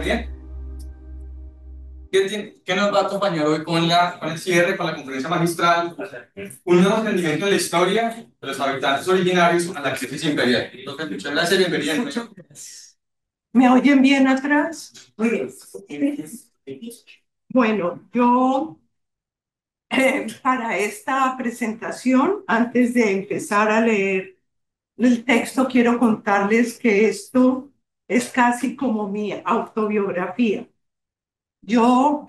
Gabriel, que nos va a acompañar hoy con el cierre, con la conferencia magistral, un nuevo entendimiento de la historia de los habitantes originarios a la crisis imperial. Entonces, muchas gracias, bienvenido. Muchas gracias. ¿Me oyen bien atrás? Muy bien. Bueno, yo para esta presentación, antes de empezar a leer el texto, quiero contarles que esto es casi como mi autobiografía. Yo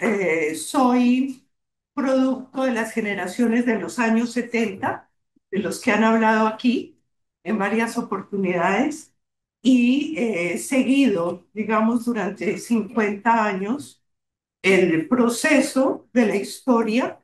soy producto de las generaciones de los años 70, de los que han hablado aquí en varias oportunidades, y he seguido, digamos, durante 50 años el proceso de la historia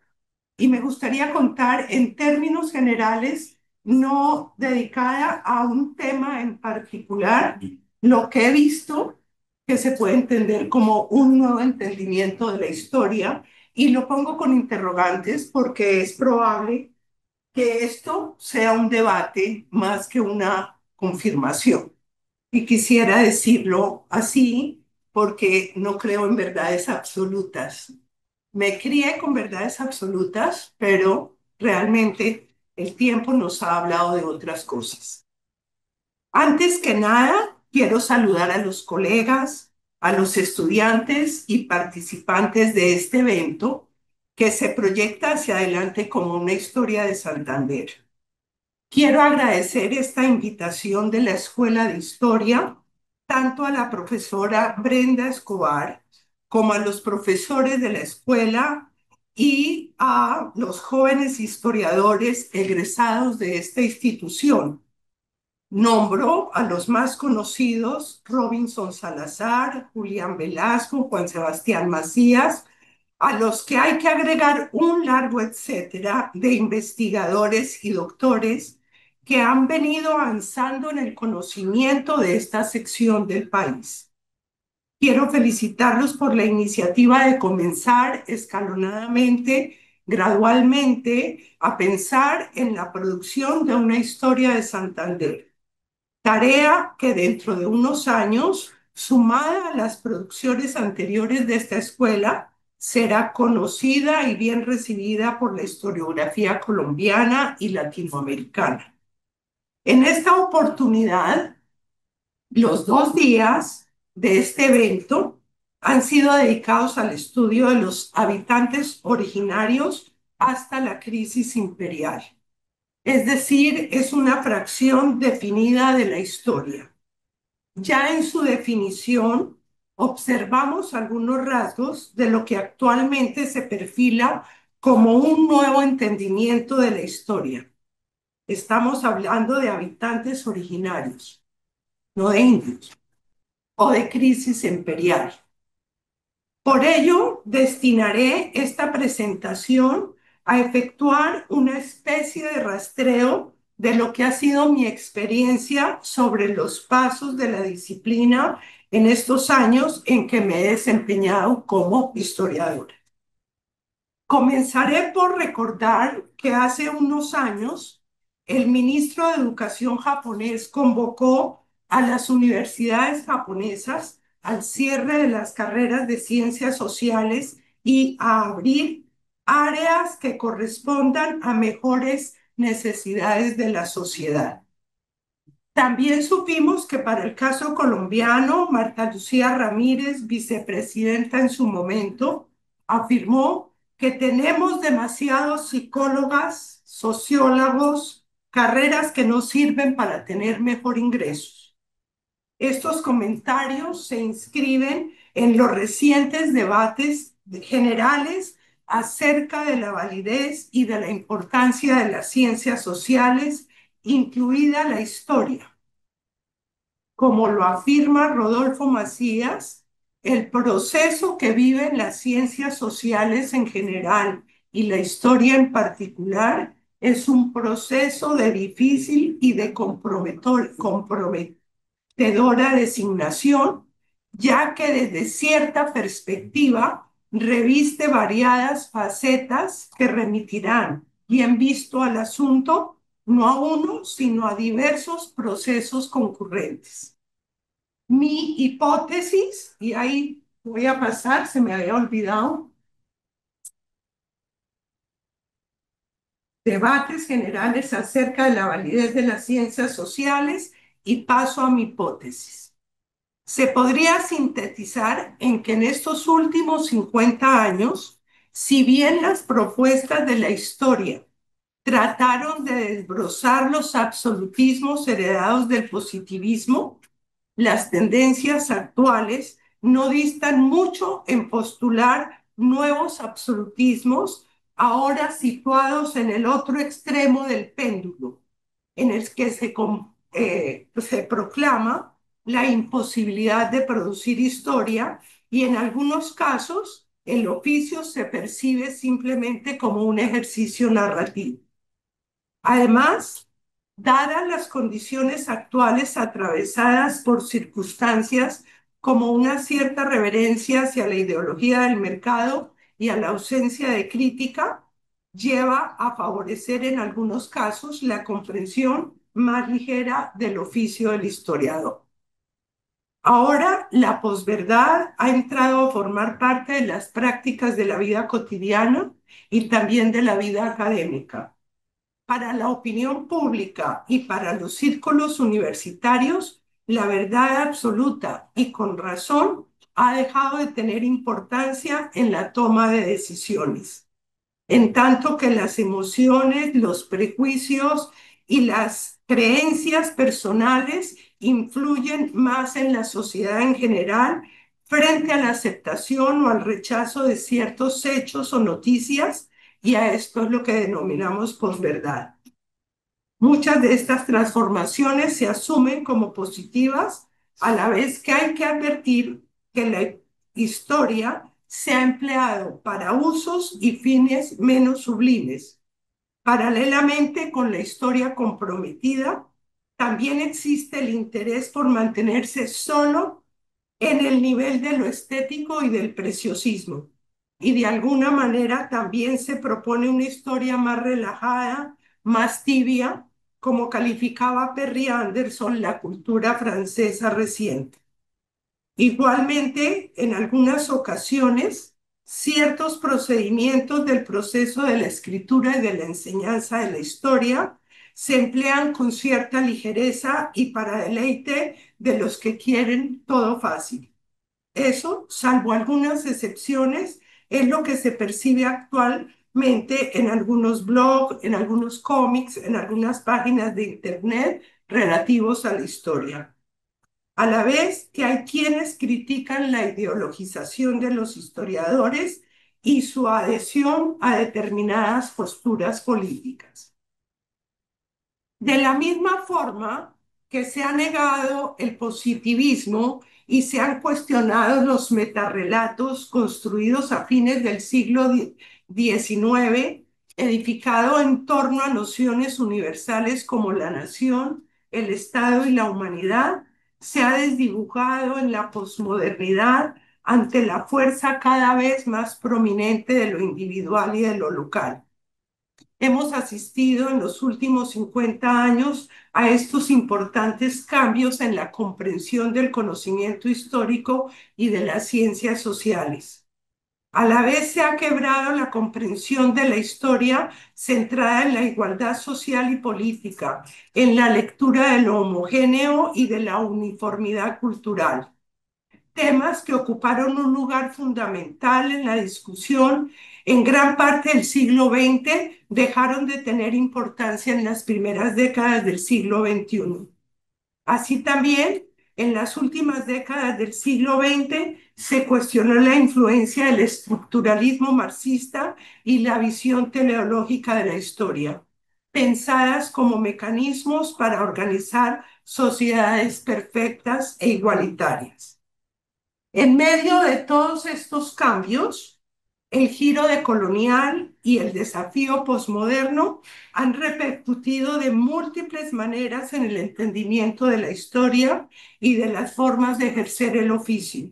y me gustaría contar en términos generales, no dedicada a un tema en particular, lo que he visto que se puede entender como un nuevo entendimiento de la historia y lo pongo con interrogantes porque es probable que esto sea un debate más que una confirmación. Y quisiera decirlo así porque no creo en verdades absolutas. Me crié con verdades absolutas, pero realmente el tiempo nos ha hablado de otras cosas. Antes que nada, quiero saludar a los colegas, a los estudiantes y participantes de este evento que se proyecta hacia adelante como una historia de Santander. Quiero agradecer esta invitación de la Escuela de Historia, tanto a la profesora Brenda Escobar como a los profesores de la escuela y a los jóvenes historiadores egresados de esta institución. Nombro a los más conocidos: Robinson Salazar, Julián Velasco, Juan Sebastián Macías, a los que hay que agregar un largo etcétera de investigadores y doctores que han venido avanzando en el conocimiento de esta sección del país. Quiero felicitarlos por la iniciativa de comenzar escalonadamente, gradualmente, a pensar en la producción de una historia de Santander. Tarea que dentro de unos años, sumada a las producciones anteriores de esta escuela, será conocida y bien recibida por la historiografía colombiana y latinoamericana. En esta oportunidad, los 2 días de este evento han sido dedicados al estudio de los habitantes originarios hasta la crisis imperial. Es decir, es una fracción definida de la historia. Ya en su definición, observamos algunos rasgos de lo que actualmente se perfila como un nuevo entendimiento de la historia. Estamos hablando de habitantes originarios, no de indios, o de crisis imperial. Por ello, destinaré esta presentación a efectuar una especie de rastreo de lo que ha sido mi experiencia sobre los pasos de la disciplina en estos años en que me he desempeñado como historiadora. Comenzaré por recordar que hace unos años el ministro de Educación japonés convocó a las universidades japonesas al cierre de las carreras de ciencias sociales y a abrir áreas que correspondan a mejores necesidades de la sociedad. También supimos que para el caso colombiano, Marta Lucía Ramírez, vicepresidenta en su momento, afirmó que tenemos demasiados psicólogas, sociólogos, carreras que no sirven para tener mejor ingresos. Estos comentarios se inscriben en los recientes debates generales acerca de la validez y de la importancia de las ciencias sociales, incluida la historia. Como lo afirma Rodolfo Macías, el proceso que viven las ciencias sociales en general y la historia en particular es un proceso de difícil y de comprometedora designación, ya que desde cierta perspectiva reviste variadas facetas que remitirán, bien visto al asunto, no a uno, sino a diversos procesos concurrentes. Mi hipótesis, y ahí voy a pasar, se me había olvidado, debates generales acerca de la validez de las ciencias sociales y paso a mi hipótesis. Se podría sintetizar en que en estos últimos 50 años, si bien las propuestas de la historia trataron de desbrozar los absolutismos heredados del positivismo, las tendencias actuales no distan mucho en postular nuevos absolutismos, ahora situados en el otro extremo del péndulo, en el que se proclama la imposibilidad de producir historia y en algunos casos el oficio se percibe simplemente como un ejercicio narrativo. Además, dadas las condiciones actuales atravesadas por circunstancias como una cierta reverencia hacia la ideología del mercado y a la ausencia de crítica, lleva a favorecer en algunos casos la comprensión más ligera del oficio del historiador. Ahora la posverdad ha entrado a formar parte de las prácticas de la vida cotidiana y también de la vida académica. Para la opinión pública y para los círculos universitarios, la verdad absoluta y con razón ha dejado de tener importancia en la toma de decisiones, en tanto que las emociones, los prejuicios y las creencias personales influyen más en la sociedad en general frente a la aceptación o al rechazo de ciertos hechos o noticias, y a esto es lo que denominamos posverdad. Muchas de estas transformaciones se asumen como positivas, a la vez que hay que advertir que la historia se ha empleado para usos y fines menos sublimes. Paralelamente con la historia comprometida, también existe el interés por mantenerse solo en el nivel de lo estético y del preciosismo. Y de alguna manera también se propone una historia más relajada, más tibia, como calificaba Perry Anderson la cultura francesa reciente. Igualmente, en algunas ocasiones, ciertos procedimientos del proceso de la escritura y de la enseñanza de la historia se emplean con cierta ligereza y para deleite de los que quieren todo fácil. Eso, salvo algunas excepciones, es lo que se percibe actualmente en algunos blogs, en algunos cómics, en algunas páginas de Internet relativos a la historia. A la vez que hay quienes critican la ideologización de los historiadores y su adhesión a determinadas posturas políticas. De la misma forma que se ha negado el positivismo y se han cuestionado los metarrelatos construidos a fines del siglo XIX, edificado en torno a nociones universales como la nación, el Estado y la humanidad, se ha desdibujado en la posmodernidad ante la fuerza cada vez más prominente de lo individual y de lo local. Hemos asistido en los últimos 50 años a estos importantes cambios en la comprensión del conocimiento histórico y de las ciencias sociales. A la vez se ha quebrado la comprensión de la historia centrada en la igualdad social y política, en la lectura de lo homogéneo y de la uniformidad cultural, temas que ocuparon un lugar fundamental en la discusión en gran parte del siglo XX, dejaron de tener importancia en las primeras décadas del siglo XXI. Así también, en las últimas décadas del siglo XX se cuestionó la influencia del estructuralismo marxista y la visión teleológica de la historia, pensadas como mecanismos para organizar sociedades perfectas e igualitarias. En medio de todos estos cambios, el giro decolonial y el desafío posmoderno han repercutido de múltiples maneras en el entendimiento de la historia y de las formas de ejercer el oficio.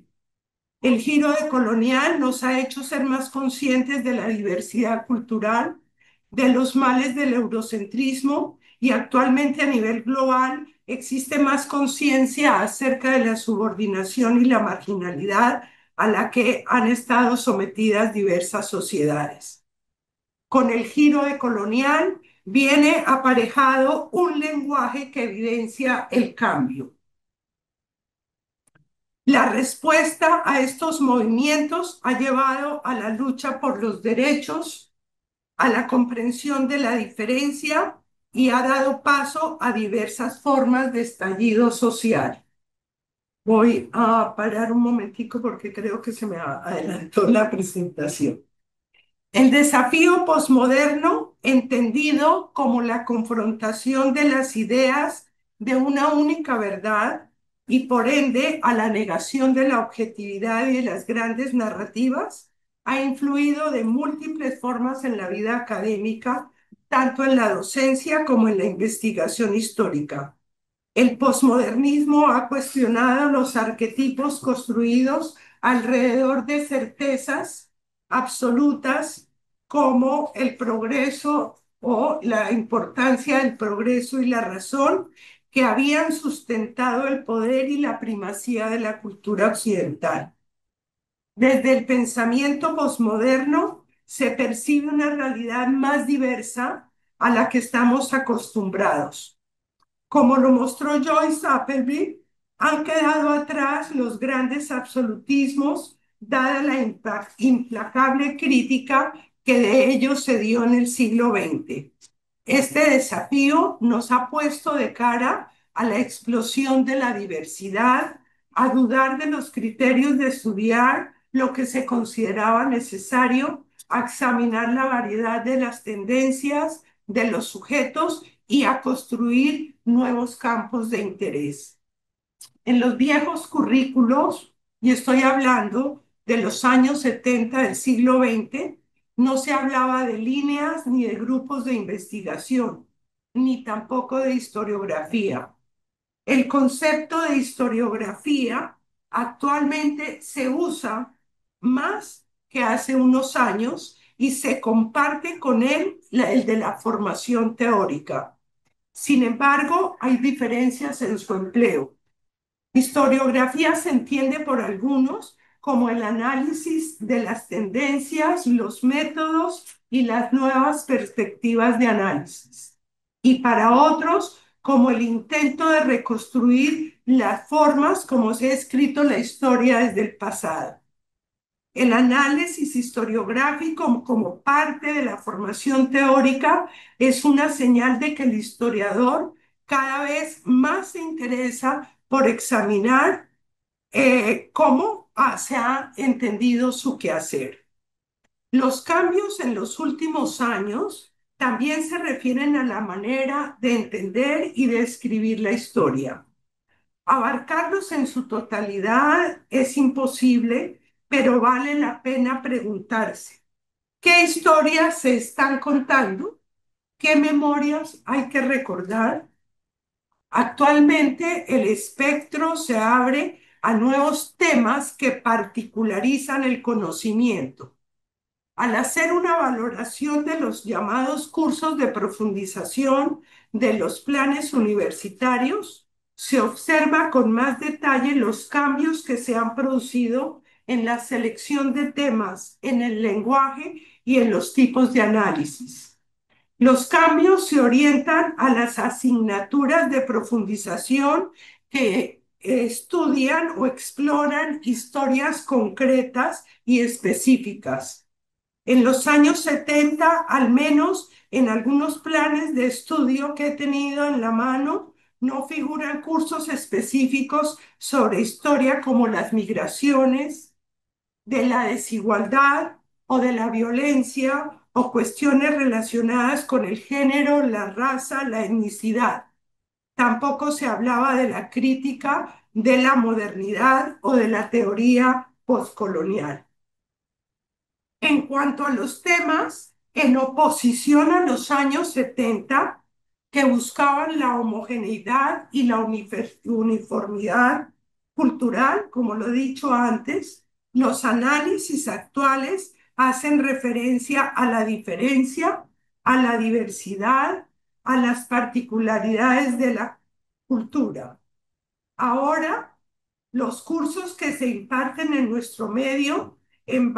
El giro decolonial nos ha hecho ser más conscientes de la diversidad cultural, de los males del eurocentrismo y actualmente a nivel global existe más conciencia acerca de la subordinación y la marginalidad a la que han estado sometidas diversas sociedades. Con el giro decolonial viene aparejado un lenguaje que evidencia el cambio. La respuesta a estos movimientos ha llevado a la lucha por los derechos, a la comprensión de la diferencia y ha dado paso a diversas formas de estallido social. Voy a parar un momentico porque creo que se me adelantó la presentación. El desafío posmoderno, entendido como la confrontación de las ideas de una única verdad y por ende a la negación de la objetividad y de las grandes narrativas, ha influido de múltiples formas en la vida académica, tanto en la docencia como en la investigación histórica. El posmodernismo ha cuestionado los arquetipos construidos alrededor de certezas absolutas como el progreso o la importancia del progreso y la razón que habían sustentado el poder y la primacía de la cultura occidental. Desde el pensamiento posmoderno se percibe una realidad más diversa a la que estamos acostumbrados. Como lo mostró Joyce Appleby, han quedado atrás los grandes absolutismos, dada la implacable crítica que de ellos se dio en el siglo XX. Este desafío nos ha puesto de cara a la explosión de la diversidad, a dudar de los criterios de estudiar lo que se consideraba necesario, a examinar la variedad de las tendencias de los sujetos y a construir nuevos campos de interés. En los viejos currículos, y estoy hablando de los años 70 del siglo XX, no se hablaba de líneas ni de grupos de investigación, ni tampoco de historiografía. El concepto de historiografía actualmente se usa más que hace unos años y se comparte con él el de la formación teórica. Sin embargo, hay diferencias en su empleo. Historiografía se entiende por algunos como el análisis de las tendencias, los métodos y las nuevas perspectivas de análisis. Y para otros, como el intento de reconstruir las formas como se ha escrito la historia desde el pasado. El análisis historiográfico como parte de la formación teórica es una señal de que el historiador cada vez más se interesa por examinar cómo se ha entendido su quehacer. Los cambios en los últimos años también se refieren a la manera de entender y de escribir la historia. Abarcarlos en su totalidad es imposible, pero vale la pena preguntarse, ¿qué historias se están contando? ¿Qué memorias hay que recordar? Actualmente el espectro se abre a nuevos temas que particularizan el conocimiento. Al hacer una valoración de los llamados cursos de profundización de los planes universitarios, se observa con más detalle los cambios que se han producido en la selección de temas, en el lenguaje y en los tipos de análisis. Los cambios se orientan a las asignaturas de profundización que estudian o exploran historias concretas y específicas. En los años 70, al menos en algunos planes de estudio que he tenido en la mano, no figuran cursos específicos sobre historia como las migraciones, de la desigualdad o de la violencia o cuestiones relacionadas con el género, la raza, la etnicidad. Tampoco se hablaba de la crítica de la modernidad o de la teoría postcolonial. En cuanto a los temas, en oposición a los años 70, que buscaban la homogeneidad y la uniformidad cultural, como lo he dicho antes, los análisis actuales hacen referencia a la diferencia, a la diversidad, a las particularidades de la cultura. Ahora, los cursos que se imparten en nuestro medio en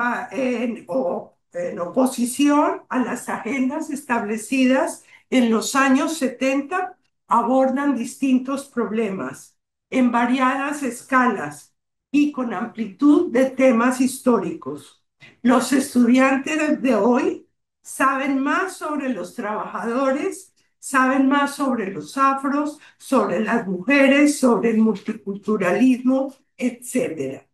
oposición a las agendas establecidas en los años 70 abordan distintos problemas en variadas escalas y con amplitud de temas históricos. Los estudiantes de hoy saben más sobre los trabajadores, saben más sobre los afros, sobre las mujeres, sobre el multiculturalismo, etcétera.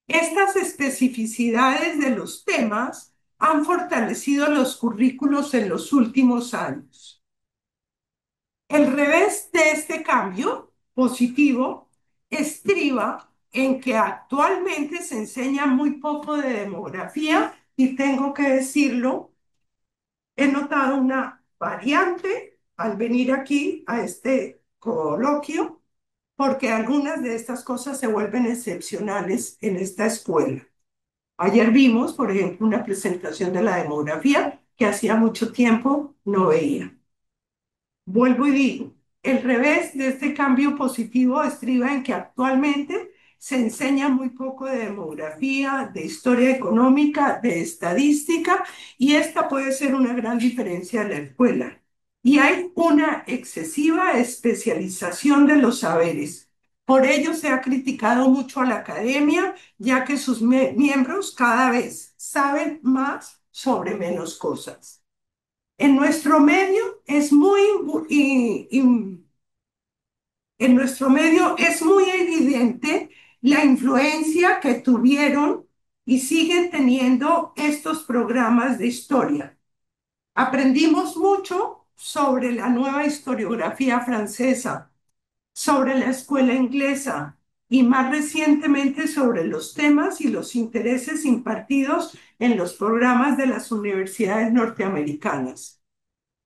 Estas especificidades de los temas han fortalecido los currículos en los últimos años. El revés de este cambio positivo estriba en que actualmente se enseña muy poco de demografía y tengo que decirlo, he notado una variante al venir aquí a este coloquio porque algunas de estas cosas se vuelven excepcionales en esta escuela. Ayer vimos, por ejemplo, una presentación de la demografía que hacía mucho tiempo no veía. Vuelvo y digo, el revés de este cambio positivo estriba en que actualmente se enseña muy poco de demografía, de historia económica, de estadística, y esta puede ser una gran diferencia en la escuela. Y hay una excesiva especialización de los saberes. Por ello se ha criticado mucho a la academia, ya que sus miembros cada vez saben más sobre menos cosas. En nuestro medio es muy, en nuestro medio es muy evidente la influencia que tuvieron y siguen teniendo estos programas de historia. Aprendimos mucho sobre la nueva historiografía francesa, sobre la escuela inglesa y más recientemente sobre los temas y los intereses impartidos en los programas de las universidades norteamericanas.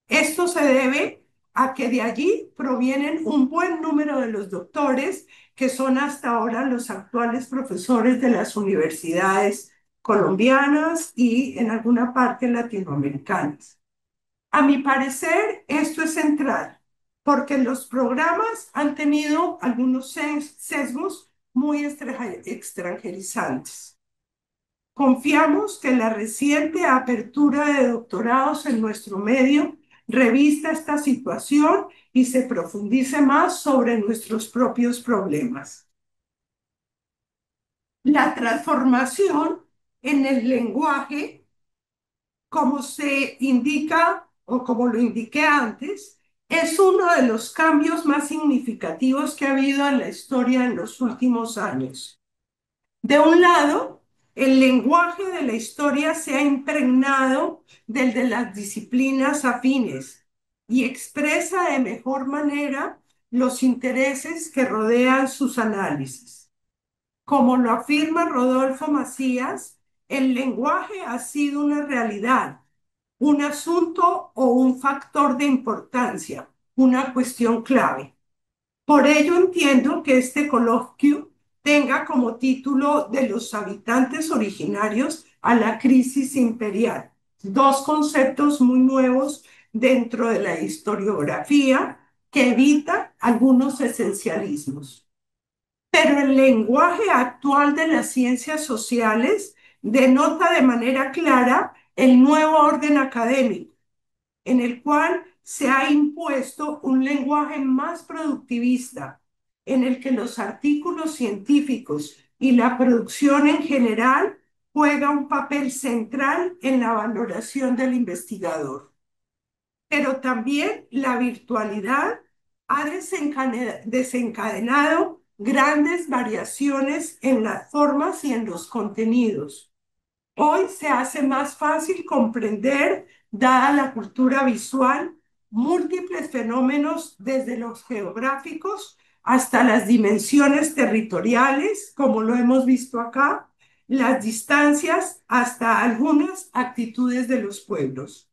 Esto se debe a que de allí provienen un buen número de los doctores que son hasta ahora los actuales profesores de las universidades colombianas y en alguna parte latinoamericanas. A mi parecer, esto es central, porque los programas han tenido algunos sesgos muy extranjerizantes. Confiamos que la reciente apertura de doctorados en nuestro medio revista esta situación y se profundice más sobre nuestros propios problemas. La transformación en el lenguaje, como se indica o como lo indiqué antes, es uno de los cambios más significativos que ha habido en la historia en los últimos años. De un lado, el lenguaje de la historia se ha impregnado del de las disciplinas afines y expresa de mejor manera los intereses que rodean sus análisis. Como lo afirma Rodolfo Macías, el lenguaje ha sido una realidad, un asunto o un factor de importancia, una cuestión clave. Por ello entiendo que este coloquio tenga como título de los habitantes originarios a la crisis imperial, dos conceptos muy nuevos dentro de la historiografía que evitan algunos esencialismos. Pero el lenguaje actual de las ciencias sociales denota de manera clara el nuevo orden académico en el cual se ha impuesto un lenguaje más productivista, en el que los artículos científicos y la producción en general juega un papel central en la valoración del investigador. Pero también la virtualidad ha desencadenado grandes variaciones en las formas y en los contenidos. Hoy se hace más fácil comprender, dada la cultura visual, múltiples fenómenos desde los geográficos hasta las dimensiones territoriales, como lo hemos visto acá, las distancias hasta algunas actitudes de los pueblos.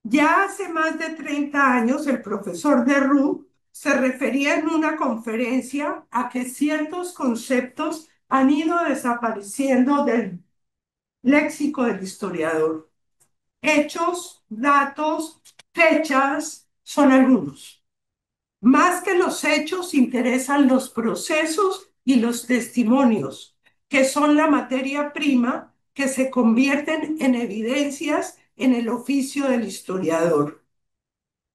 Ya hace más de 30 años, el profesor Derroux se refería en una conferencia a que ciertos conceptos han ido desapareciendo del léxico del historiador. Hechos, datos, fechas son algunos. Más que los hechos, interesan los procesos y los testimonios, que son la materia prima que se convierten en evidencias en el oficio del historiador.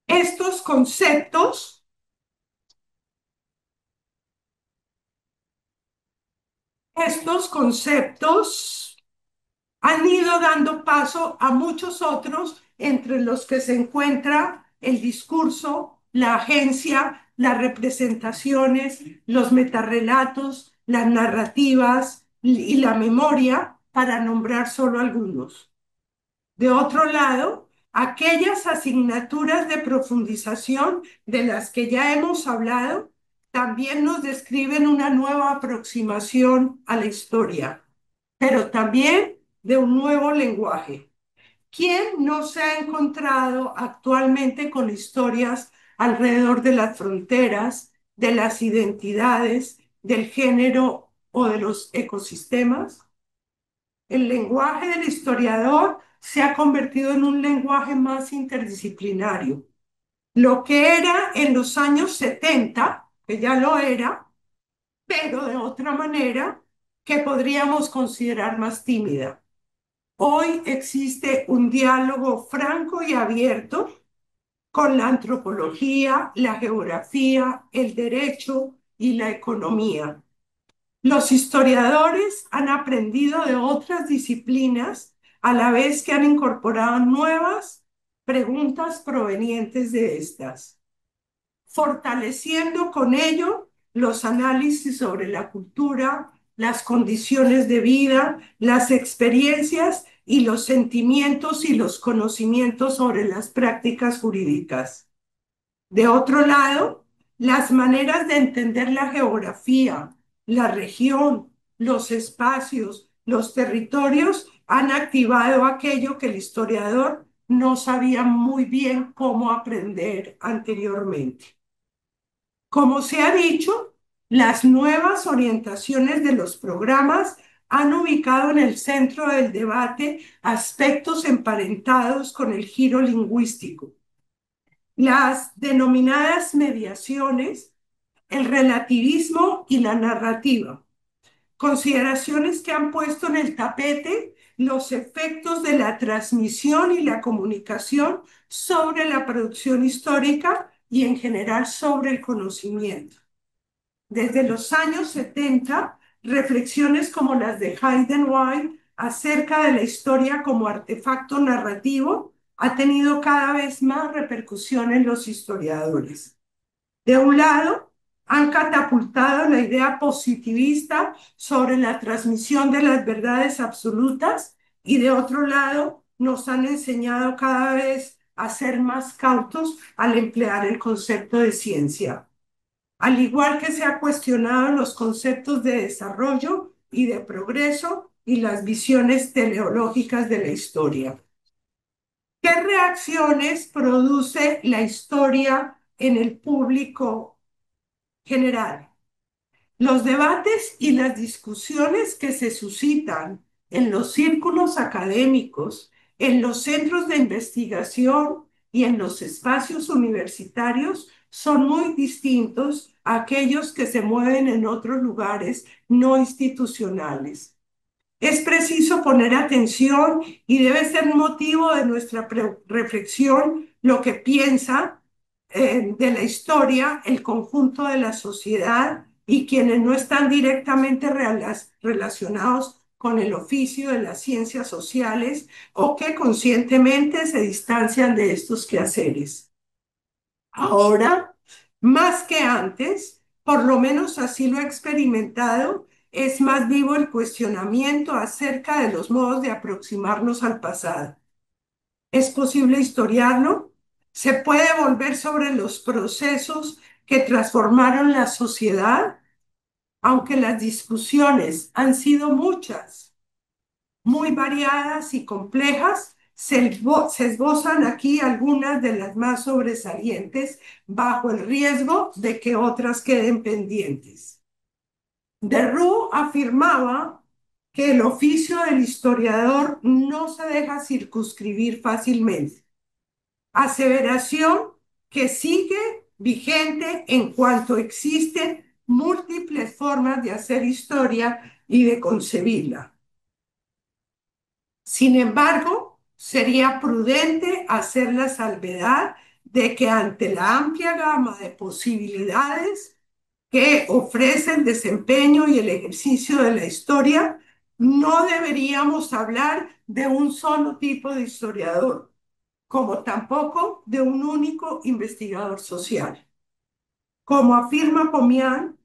Estos conceptos, estos conceptos han ido dando paso a muchos otros, entre los que se encuentra el discurso, la agencia, las representaciones, los metarrelatos, las narrativas y la memoria, para nombrar solo algunos. De otro lado, aquellas asignaturas de profundización de las que ya hemos hablado también nos describen una nueva aproximación a la historia, pero también de un nuevo lenguaje. ¿Quién no se ha encontrado actualmente con historias alrededor de las fronteras, de las identidades, del género o de los ecosistemas? El lenguaje del historiador se ha convertido en un lenguaje más interdisciplinario. Lo que era en los años 70, que ya lo era, pero de otra manera que podríamos considerar más tímida. Hoy existe un diálogo franco y abierto con la antropología, la geografía, el derecho y la economía. Los historiadores han aprendido de otras disciplinas a la vez que han incorporado nuevas preguntas provenientes de estas, fortaleciendo con ello los análisis sobre la cultura, las condiciones de vida, las experiencias y los sentimientos y los conocimientos sobre las prácticas jurídicas. De otro lado, las maneras de entender la geografía, la región, los espacios, los territorios han activado aquello que el historiador no sabía muy bien cómo aprender anteriormente. Como se ha dicho, las nuevas orientaciones de los programas han ubicado en el centro del debate aspectos emparentados con el giro lingüístico. Las denominadas mediaciones, el relativismo y la narrativa, consideraciones que han puesto en el tapete los efectos de la transmisión y la comunicación sobre la producción histórica y en general sobre el conocimiento. Desde los años 70, reflexiones como las de Hayden White acerca de la historia como artefacto narrativo ha tenido cada vez más repercusión en los historiadores. De un lado, han catapultado la idea positivista sobre la transmisión de las verdades absolutas y de otro lado, nos han enseñado cada vez a ser más cautos al emplear el concepto de ciencia, al igual que se ha cuestionado los conceptos de desarrollo y de progreso y las visiones teleológicas de la historia. ¿Qué reacciones produce la historia en el público general? Los debates y las discusiones que se suscitan en los círculos académicos, en los centros de investigación y en los espacios universitarios son muy distintos a aquellos que se mueven en otros lugares no institucionales. Es preciso poner atención y debe ser motivo de nuestra reflexión lo que piensa de la historia el conjunto de la sociedad y quienes no están directamente relacionados con el oficio de las ciencias sociales o que conscientemente se distancian de estos quehaceres. Ahora, más que antes, por lo menos así lo he experimentado, es más vivo el cuestionamiento acerca de los modos de aproximarnos al pasado. ¿Es posible historiarlo? ¿Se puede volver sobre los procesos que transformaron la sociedad? Aunque las discusiones han sido muchas, muy variadas y complejas, se esbozan aquí algunas de las más sobresalientes bajo el riesgo de que otras queden pendientes. Derrou afirmaba que el oficio del historiador no se deja circunscribir fácilmente, aseveración que sigue vigente en cuanto existen múltiples formas de hacer historia y de concebirla. Sin embargo, sería prudente hacer la salvedad de que ante la amplia gama de posibilidades que ofrece el desempeño y el ejercicio de la historia, no deberíamos hablar de un solo tipo de historiador, como tampoco de un único investigador social. Como afirma Pomian,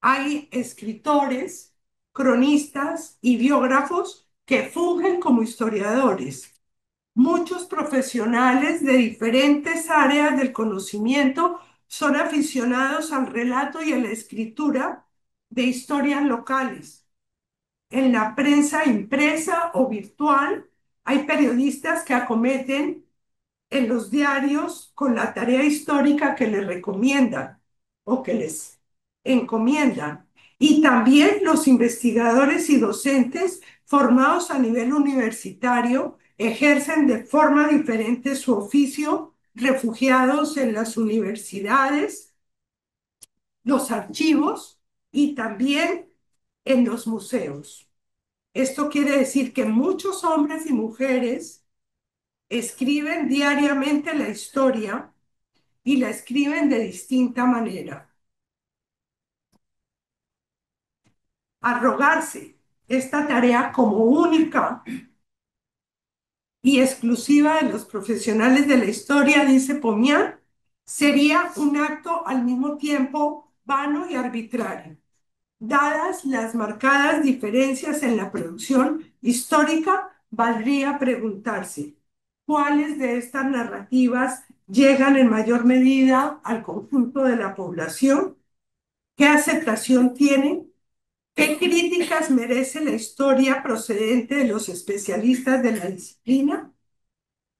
hay escritores, cronistas y biógrafos que fungen como historiadores. Muchos profesionales de diferentes áreas del conocimiento son aficionados al relato y a la escritura de historias locales. En la prensa impresa o virtual hay periodistas que acometen en los diarios con la tarea histórica que les recomiendan o que les encomiendan. Y también los investigadores y docentes formados a nivel universitario ejercen de forma diferente su oficio, refugiados en las universidades, los archivos y también en los museos. Esto quiere decir que muchos hombres y mujeres escriben diariamente la historia y la escriben de distinta manera. Arrogarse esta tarea como única y exclusiva de los profesionales de la historia, dice Pomian, sería un acto al mismo tiempo vano y arbitrario. Dadas las marcadas diferencias en la producción histórica, valdría preguntarse cuáles de estas narrativas llegan en mayor medida al conjunto de la población, qué aceptación tienen, qué críticas merece la historia procedente de los especialistas de la disciplina.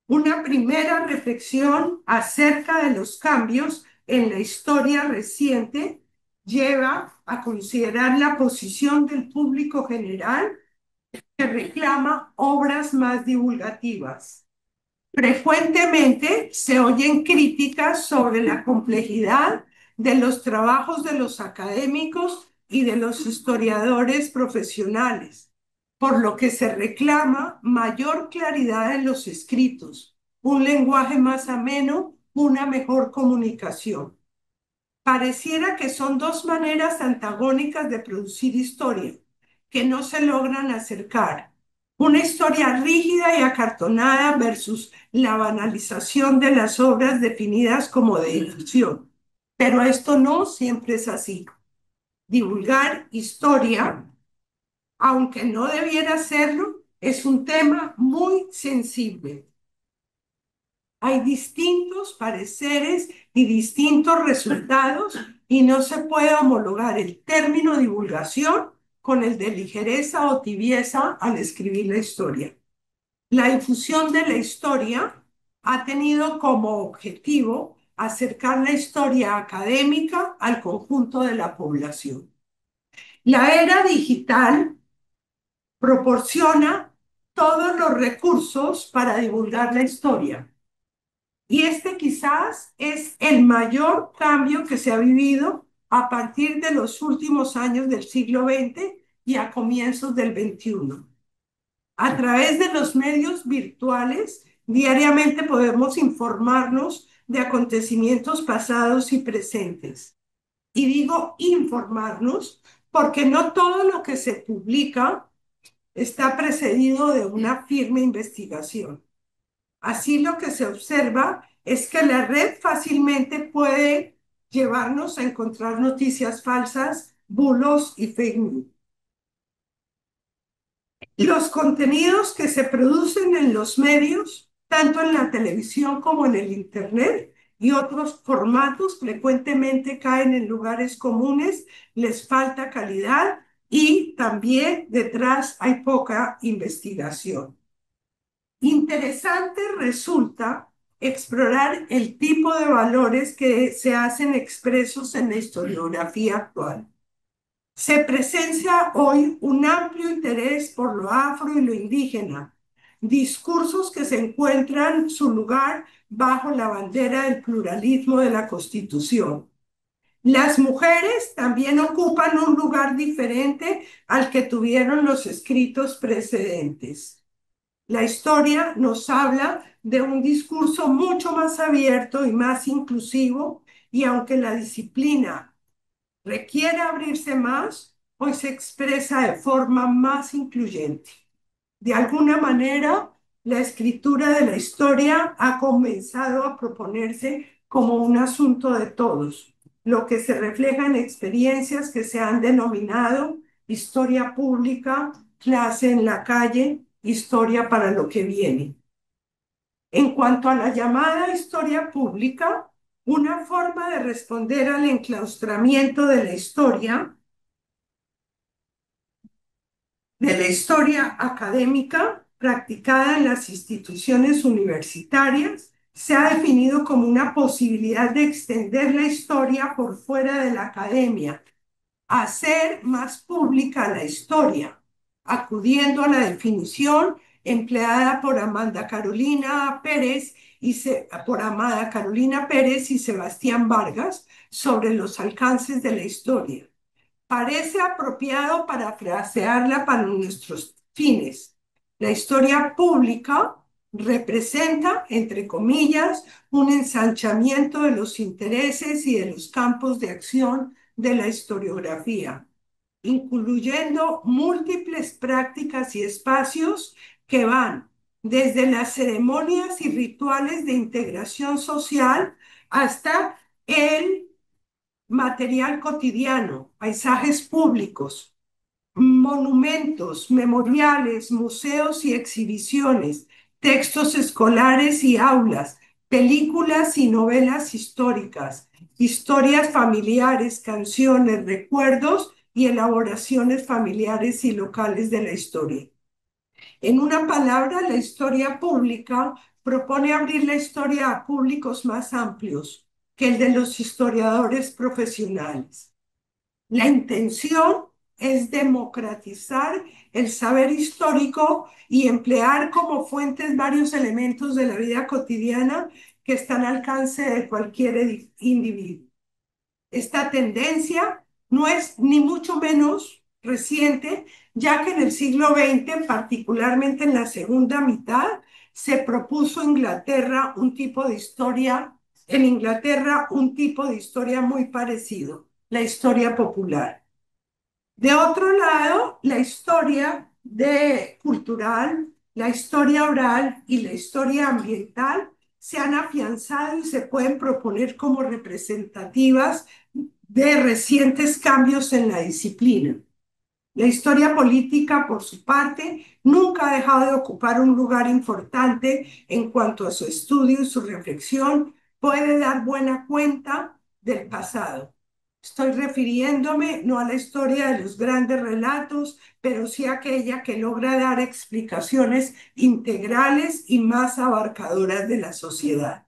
Una primera reflexión acerca de los cambios en la historia reciente lleva a considerar la posición del público general que reclama obras más divulgativas. Frecuentemente se oyen críticas sobre la complejidad de los trabajos de los académicos y de los historiadores profesionales, por lo que se reclama mayor claridad en los escritos, un lenguaje más ameno, una mejor comunicación. Pareciera que son dos maneras antagónicas de producir historia, que no se logran acercar. Una historia rígida y acartonada versus la banalización de las obras definidas como de difusión. Pero esto no siempre es así. Divulgar historia, aunque no debiera serlo, es un tema muy sensible. Hay distintos pareceres y distintos resultados y no se puede homologar el término divulgación con el de ligereza o tibieza al escribir la historia. La difusión de la historia ha tenido como objetivo acercar la historia académica al conjunto de la población. La era digital proporciona todos los recursos para divulgar la historia. Y este quizás es el mayor cambio que se ha vivido a partir de los últimos años del siglo XX y a comienzos del XXI. A través de los medios virtuales, diariamente podemos informarnos de acontecimientos pasados y presentes. Y digo informarnos porque no todo lo que se publica está precedido de una firme investigación. Así lo que se observa es que la red fácilmente puede llevarnos a encontrar noticias falsas, bulos y fake news. Los contenidos que se producen en los medios, tanto en la televisión como en el Internet y otros formatos, frecuentemente caen en lugares comunes, les falta calidad y también detrás hay poca investigación. Interesante resulta explorar el tipo de valores que se hacen expresos en la historiografía actual. Se presencia hoy un amplio interés por lo afro y lo indígena, discursos que se encuentran su lugar bajo la bandera del pluralismo de la Constitución. Las mujeres también ocupan un lugar diferente al que tuvieron los escritos precedentes. La historia nos habla de un discurso mucho más abierto y más inclusivo, y aunque la disciplina requiere abrirse más, hoy se expresa de forma más incluyente. De alguna manera, la escritura de la historia ha comenzado a proponerse como un asunto de todos, lo que se refleja en experiencias que se han denominado historia pública, clase en la calle, historia para lo que viene. En cuanto a la llamada historia pública, una forma de responder al enclaustramiento de la historia académica practicada en las instituciones universitarias, se ha definido como una posibilidad de extender la historia por fuera de la academia, hacer más pública la historia, acudiendo a la definición empleada por Amada Carolina Pérez y Sebastián Vargas sobre los alcances de la historia. Parece apropiado parafrasearla para nuestros fines. La historia pública representa, entre comillas, un ensanchamiento de los intereses y de los campos de acción de la historiografía, incluyendo múltiples prácticas y espacios que van desde las ceremonias y rituales de integración social hasta el material cotidiano, paisajes públicos, monumentos, memoriales, museos y exhibiciones, textos escolares y aulas, películas y novelas históricas, historias familiares, canciones, recuerdos y elaboraciones familiares y locales de la historia. En una palabra, la historia pública propone abrir la historia a públicos más amplios que el de los historiadores profesionales. La intención es democratizar el saber histórico y emplear como fuentes varios elementos de la vida cotidiana que están al alcance de cualquier individuo. Esta tendencia no es ni mucho menos reciente, ya que en el siglo XX, particularmente en la segunda mitad, se propuso en Inglaterra un tipo de historia muy parecido, la historia popular. De otro lado, la historia cultural, la historia oral y la historia ambiental se han afianzado y se pueden proponer como representativas de recientes cambios en la disciplina. La historia política, por su parte, nunca ha dejado de ocupar un lugar importante en cuanto a su estudio y su reflexión. Puede dar buena cuenta del pasado. Estoy refiriéndome no a la historia de los grandes relatos, pero sí a aquella que logra dar explicaciones integrales y más abarcadoras de la sociedad.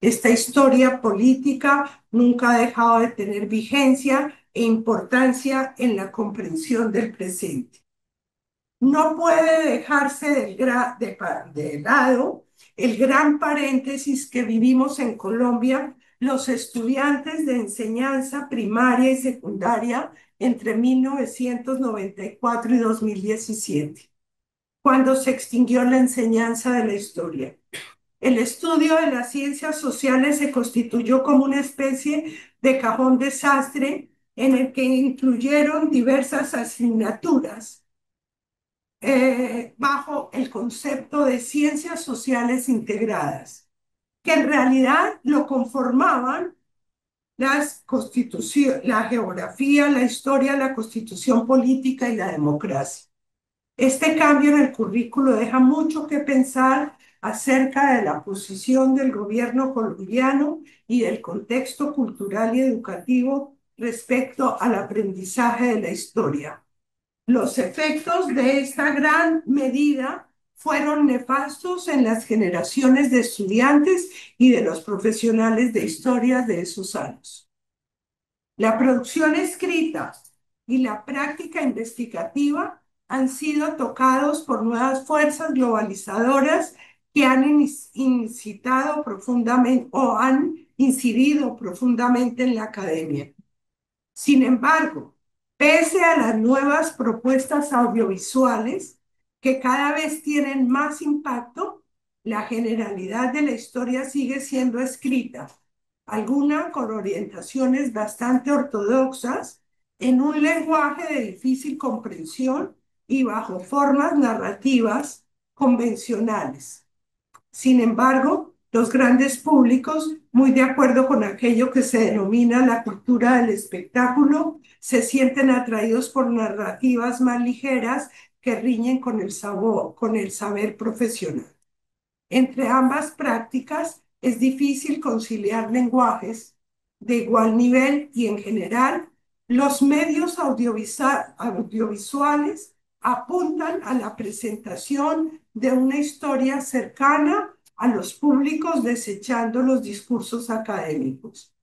Esta historia política nunca ha dejado de tener vigencia e importancia en la comprensión del presente. No puede dejarse de lado el gran paréntesis que vivimos en Colombia los estudiantes de enseñanza primaria y secundaria entre 1994 y 2017, cuando se extinguió la enseñanza de la historia. El estudio de las ciencias sociales se constituyó como una especie de cajón desastre en el que incluyeron diversas asignaturas bajo el concepto de ciencias sociales integradas, que en realidad lo conformaban la geografía, la historia, la constitución política y la democracia. Este cambio en el currículo deja mucho que pensar acerca de la posición del gobierno colombiano y del contexto cultural y educativo respecto al aprendizaje de la historia. Los efectos de esta gran medida fueron nefastos en las generaciones de estudiantes y de los profesionales de historia de esos años. La producción escrita y la práctica investigativa han sido tocados por nuevas fuerzas globalizadoras que han incitado profundamente o han incidido profundamente en la academia. Sin embargo, pese a las nuevas propuestas audiovisuales que cada vez tienen más impacto, la generalidad de la historia sigue siendo escrita, alguna con orientaciones bastante ortodoxas, en un lenguaje de difícil comprensión y bajo formas narrativas convencionales. Sin embargo, los grandes públicos, muy de acuerdo con aquello que se denomina la cultura del espectáculo, se sienten atraídos por narrativas más ligeras que riñen con el saber profesional. Entre ambas prácticas es difícil conciliar lenguajes de igual nivel y en general los medios audiovisuales apuntan a la presentación de una historia cercana a los públicos desechando los discursos académicos.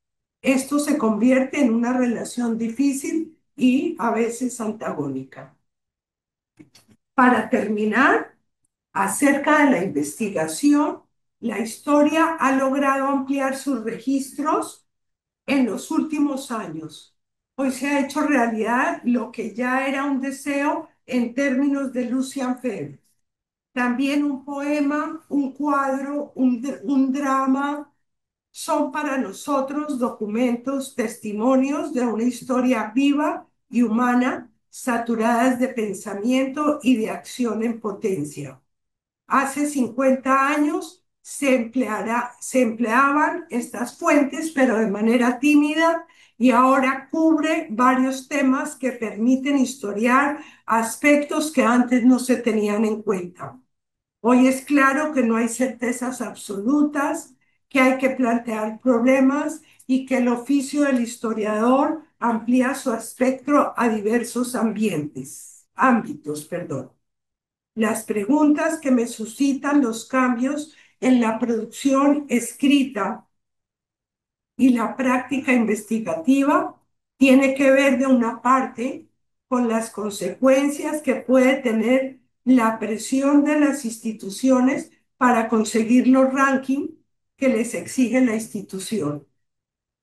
Esto se convierte en una relación difícil y a veces antagónica. Para terminar, acerca de la investigación, la historia ha logrado ampliar sus registros en los últimos años. Hoy se ha hecho realidad lo que ya era un deseo en términos de Lucian Febvre. También un poema, un cuadro, un drama son para nosotros documentos, testimonios de una historia viva y humana, saturadas de pensamiento y de acción en potencia. Hace 50 años se empleaban estas fuentes, pero de manera tímida, y ahora cubre varios temas que permiten historiar aspectos que antes no se tenían en cuenta. Hoy es claro que no hay certezas absolutas, que hay que plantear problemas y que el oficio del historiador amplía su espectro a diversos ámbitos. Las preguntas que me suscitan los cambios en la producción escrita y la práctica investigativa tiene que ver de una parte con las consecuencias que puede tener la presión de las instituciones para conseguir los rankings que les exige la institución.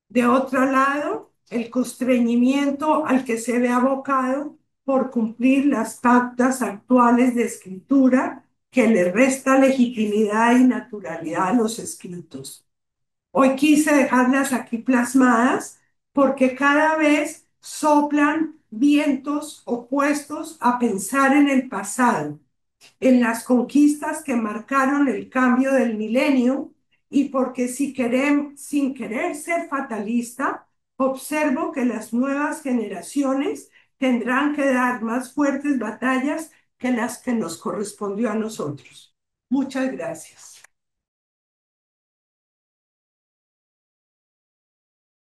De otro lado, el constreñimiento al que se ve abocado por cumplir las pautas actuales de escritura que le resta legitimidad y naturalidad a los escritos. Hoy quise dejarlas aquí plasmadas porque cada vez soplan vientos opuestos a pensar en el pasado, en las conquistas que marcaron el cambio del milenio y porque sin querer ser fatalista, observo que las nuevas generaciones tendrán que dar más fuertes batallas que las que nos correspondió a nosotros. Muchas gracias.